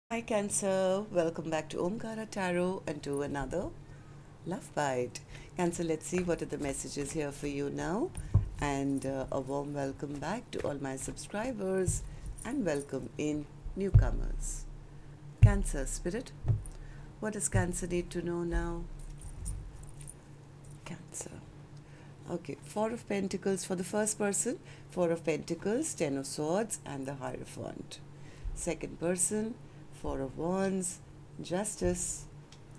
Hi Cancer, welcome back to Omkaratarot and to another Love Bite. Cancer, let's see what are the messages here for you now. And a warm welcome back to all my subscribers and welcome in newcomers. Cancer Spirit, what does Cancer need to know now? Cancer. Okay, Four of Pentacles for the first person, Four of Pentacles, Ten of Swords and the Hierophant. Second person, Four of Wands, Justice,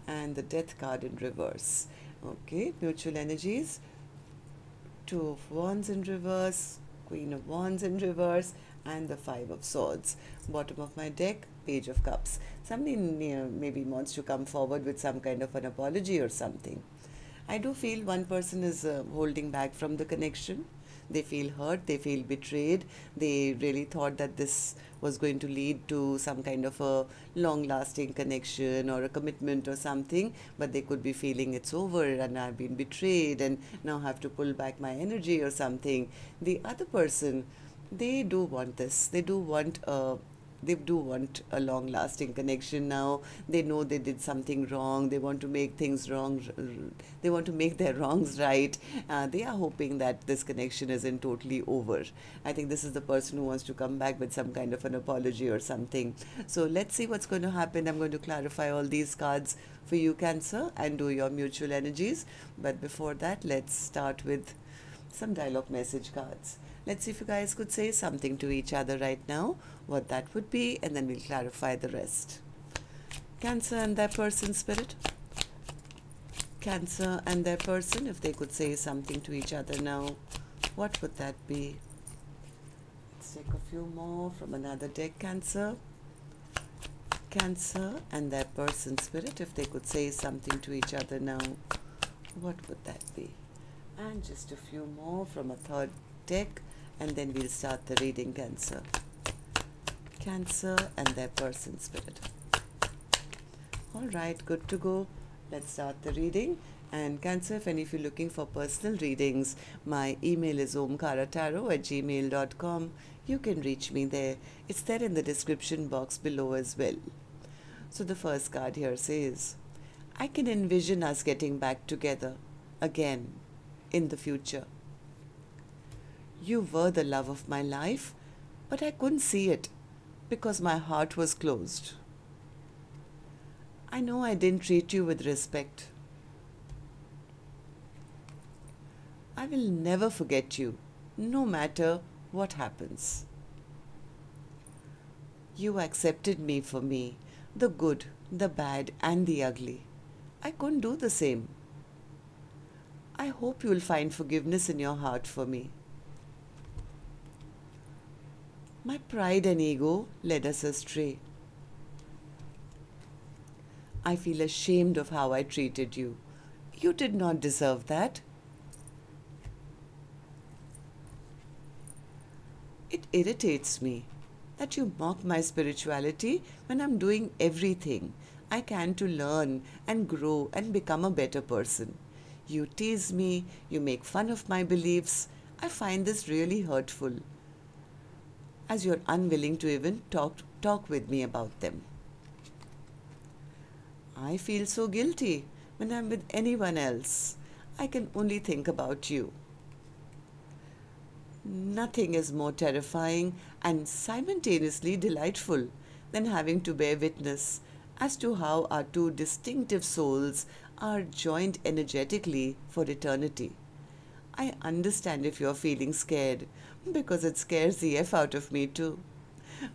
and the Death card in reverse. Okay, mutual energies, Two of Wands in reverse, Queen of Wands in reverse, and the Five of Swords. Bottom of my deck, Page of Cups. Somebody maybe wants to come forward with some kind of an apology or something. I do feel one person is holding back from the connection. They feel hurt, they feel betrayed. They really thought that this was going to lead to some kind of a long-lasting connection or a commitment or something, but they could be feeling it's over and I've been betrayed and now have to pull back my energy or something. The other person, they do want this. They do want a long lasting connection now. They know they did something wrong. They want to make things wrong. They want to make their wrongs right. They are hoping that this connection isn't totally over. I think this is the person who wants to come back with some kind of an apology or something. So let's see what's going to happen. I'm going to clarify all these cards for you, Cancer, and do your mutual energies. But before that, let's start with some dialogue message cards. Let's see if you guys could say something to each other right now, what that would be, and then we'll clarify the rest. Cancer and their person, Spirit. Cancer and their person, if they could say something to each other now, what would that be? Let's take a few more from another deck, Cancer. Cancer and their person, Spirit, if they could say something to each other now, what would that be? And just a few more from a third deck, and then we'll start the reading, Cancer. Cancer and their person, Spirit. All right, good to go. Let's start the reading. And Cancer, if any of you are looking for personal readings, my email is omkaratarot@gmail.com. You can reach me there. It's there in the description box below as well. So the first card here says, I can envision us getting back together again in the future. You were the love of my life, but I couldn't see it because my heart was closed. I know I didn't treat you with respect. I will never forget you, no matter what happens. You accepted me for me, the good, the bad, and the ugly. I couldn't do the same. I hope you will find forgiveness in your heart for me. My pride and ego led us astray. I feel ashamed of how I treated you. You did not deserve that. It irritates me that you mock my spirituality when I'm doing everything I can to learn and grow and become a better person. You tease me, you make fun of my beliefs. I find this really hurtful, as you're unwilling to even talk with me about them. I feel so guilty when I'm with anyone else. I can only think about you. Nothing is more terrifying and simultaneously delightful than having to bear witness as to how our two distinctive souls are joined energetically for eternity. I understand if you're feeling scared, because it scares the F out of me too.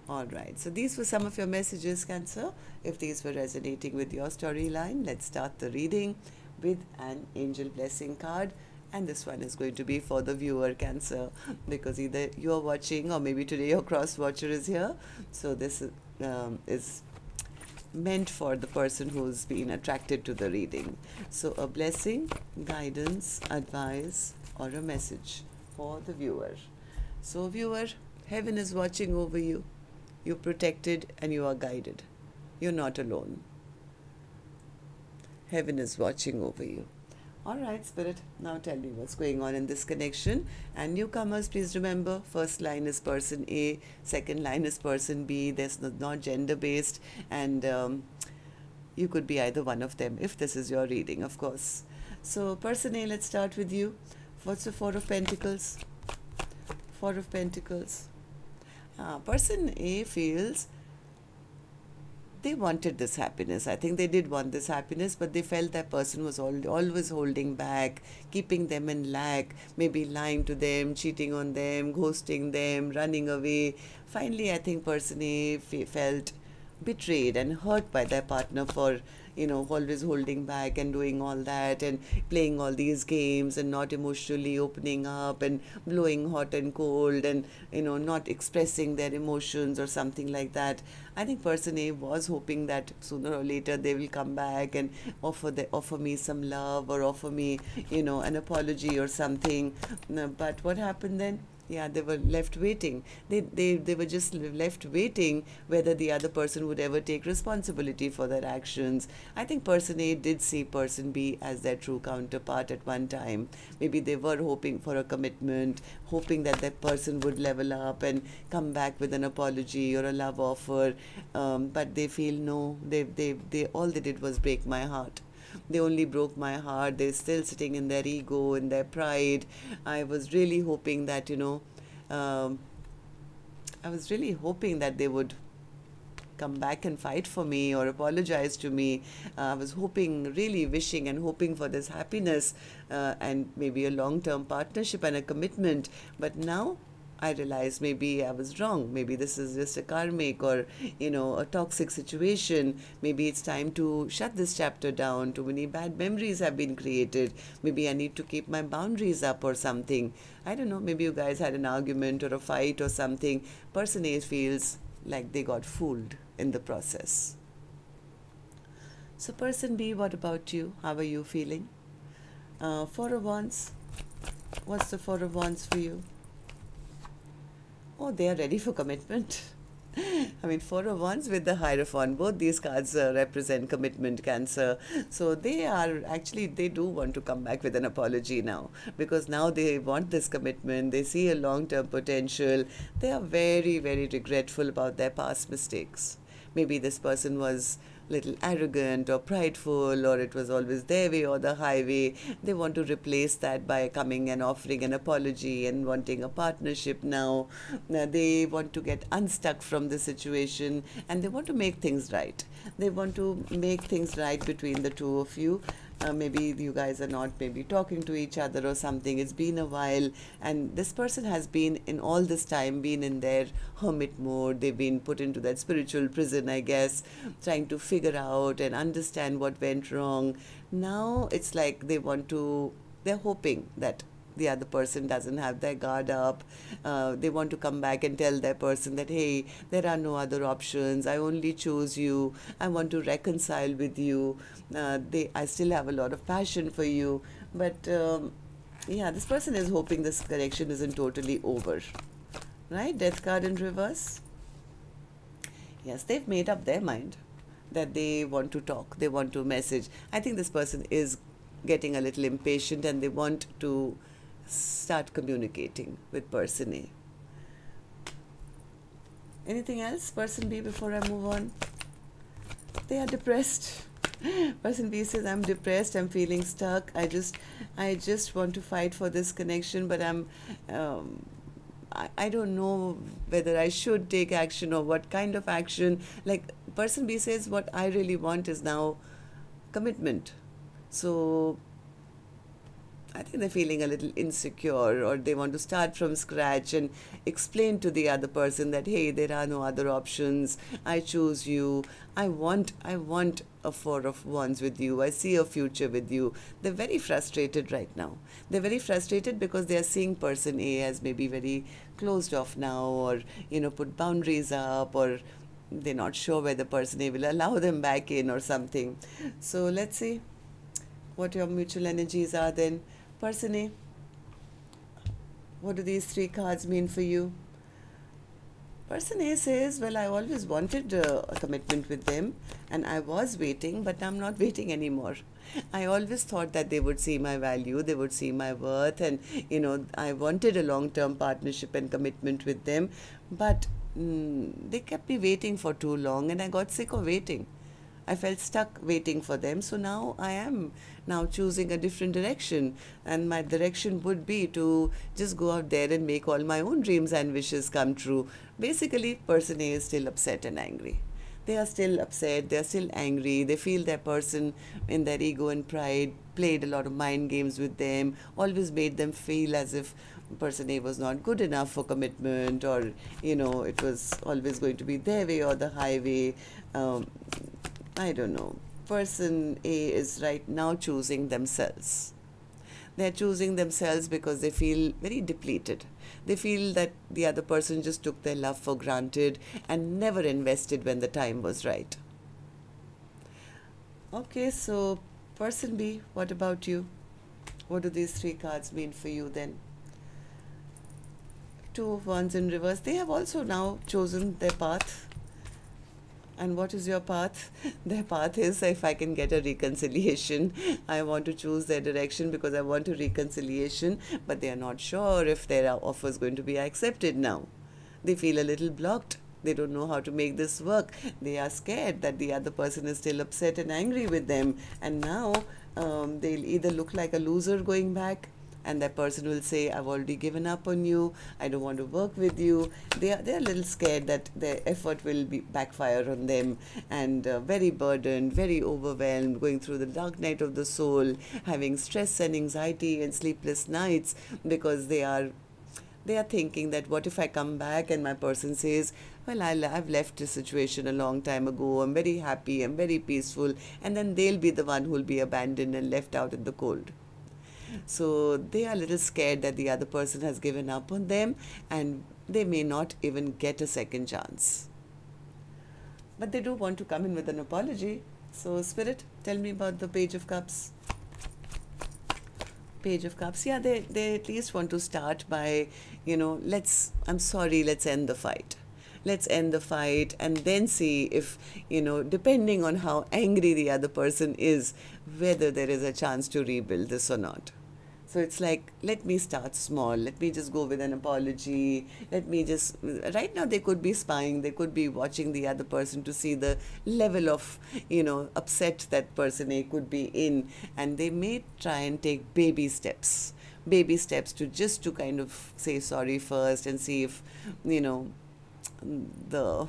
Alright, so these were some of your messages, Cancer. If these were resonating with your storyline, let's start the reading with an angel blessing card. And this one is going to be for the viewer, Cancer, because either you're watching or maybe today your cross watcher is here. So this is meant for the person who's been attracted to the reading. So a blessing, guidance, advice, or a message for the viewer. So viewer, heaven is watching over you. You're protected and you are guided. You're not alone. Heaven is watching over you. All right, Spirit, now tell me what's going on in this connection. And newcomers, please remember, first line is person A, second line is person B. There's not gender-based, and you could be either one of them if this is your reading, of course. So, person A, let's start with you. What's the Four of Pentacles? Four of Pentacles. Person A feels they wanted this happiness. I think they did want this happiness, but they felt that person was always holding back, keeping them in lack, maybe lying to them, cheating on them, ghosting them, running away. Finally, I think person A felt betrayed and hurt by their partner for, always holding back and doing all that and playing all these games and not emotionally opening up and blowing hot and cold and, not expressing their emotions or something like that. I think person A was hoping that sooner or later they will come back and offer me some love or offer me, an apology or something. But what happened then? Yeah, they were left waiting. They were just left waiting whether the other person would ever take responsibility for their actions. I think person A did see person B as their true counterpart at one time. Maybe they were hoping for a commitment, hoping that that person would level up and come back with an apology or a love offer. But they feel no, they all they did was break my heart. They only broke my heart. They're still sitting in their ego, in their pride. I was really hoping that, I was really hoping that they would come back and fight for me or apologize to me. I was hoping, really wishing and hoping for this happiness and maybe a long-term partnership and a commitment. But now I realized maybe I was wrong. Maybe this is just a karmic or, a toxic situation. Maybe it's time to shut this chapter down. Too many bad memories have been created. Maybe I need to keep my boundaries up or something. I don't know. Maybe you guys had an argument or a fight or something. Person A feels like they got fooled in the process. So person B, what about you? How are you feeling? Four of Wands. What's the Four of Wands for you? Oh, they are ready for commitment. I mean, Four of Wands with the Hierophant. Both these cards represent commitment, Cancer. So they do want to come back with an apology now. Because now they want this commitment. They see a long-term potential. They are very, very regretful about their past mistakes. Maybe this person was little arrogant or prideful, or it was always their way or the highway. They want to replace that by coming and offering an apology and wanting a partnership now. They want to get unstuck from the situation and they want to make things right. They want to make things right between the two of you. Maybe you guys are not maybe talking to each other or something. It's been a while and this person has been in all this time been in their hermit mode. They've been put into that spiritual prison, I guess, trying to figure out and understand what went wrong. Now it's like they're hoping that the other person doesn't have their guard up. They want to come back and tell their person that, hey, there are no other options. I only chose you. I want to reconcile with you. I still have a lot of passion for you. But yeah, this person is hoping this connection isn't totally over. Right? Death card in reverse. Yes, they've made up their mind that they want to talk. They want to message. I think this person is getting a little impatient and they want to start communicating with person A. Anything else, person B, before I move on? They are depressed. Person B says, I'm depressed, I'm feeling stuck. I just want to fight for this connection, but I don't know whether I should take action or what kind of action. Like person B says, what I really want is now commitment. So I think they're feeling a little insecure, or they want to start from scratch and explain to the other person that, hey, there are no other options. I choose you. I want a Four of Wands with you. I see a future with you. They're very frustrated right now. They're very frustrated because they are seeing person A as maybe very closed off now, or, put boundaries up, or they're not sure whether person A will allow them back in or something. So let's see what your mutual energies are then. Person A, what do these three cards mean for you? Person A says, well, I always wanted a commitment with them and I was waiting, but I'm not waiting anymore. I always thought that they would see my value, they would see my worth, and I wanted a long-term partnership and commitment with them, but they kept me waiting for too long and I got sick of waiting. I felt stuck waiting for them. So now I am now choosing a different direction. And my direction would be to just go out there and make all my own dreams and wishes come true. Basically, person A is still upset and angry. They are still upset, they are still angry, they feel their person in their ego and pride played a lot of mind games with them, always made them feel as if person A was not good enough for commitment, or it was always going to be their way or the highway. I don't know. Person A is right now choosing themselves. They're choosing themselves because they feel very depleted. They feel that the other person just took their love for granted and never invested when the time was right. Okay, so person B, what about you? What do these three cards mean for you then? Two of Wands in reverse. They have also now chosen their path. And what is your path? Their path is, if I can get a reconciliation, I want to choose their direction because I want a reconciliation, but they are not sure if their offer is going to be accepted now. They feel a little blocked. They don't know how to make this work. They are scared that the other person is still upset and angry with them. And now they'll either look like a loser going back, and that person will say, I've already given up on you, I don't want to work with you. They're a little scared that their effort will be backfire on them, and very burdened, very overwhelmed, going through the dark night of the soul, having stress and anxiety and sleepless nights because they are thinking that what if I come back and my person says, well, I've left this situation a long time ago, I'm very happy, I'm very peaceful, and then they'll be the one who will be abandoned and left out in the cold. So they are a little scared that the other person has given up on them and they may not even get a second chance. But they do want to come in with an apology. So Spirit, tell me about the Page of Cups. Page of Cups. Yeah, they at least want to start by, I'm sorry, let's end the fight. Let's end the fight and then see if, depending on how angry the other person is, whether there is a chance to rebuild this or not. So it's like, let me start small. Let me just go with an apology. Right now they could be spying. They could be watching the other person to see the level of, upset that person A could be in. And they may try and take baby steps to kind of say sorry first and see if, the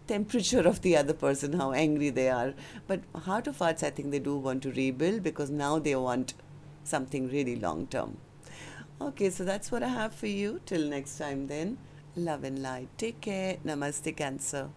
temperature of the other person, how angry they are. But heart of hearts, I think they do want to rebuild because now they want something really long term. Okay, so that's what I have for you. Till next time then, love and light. Take care. Namaste, Cancer.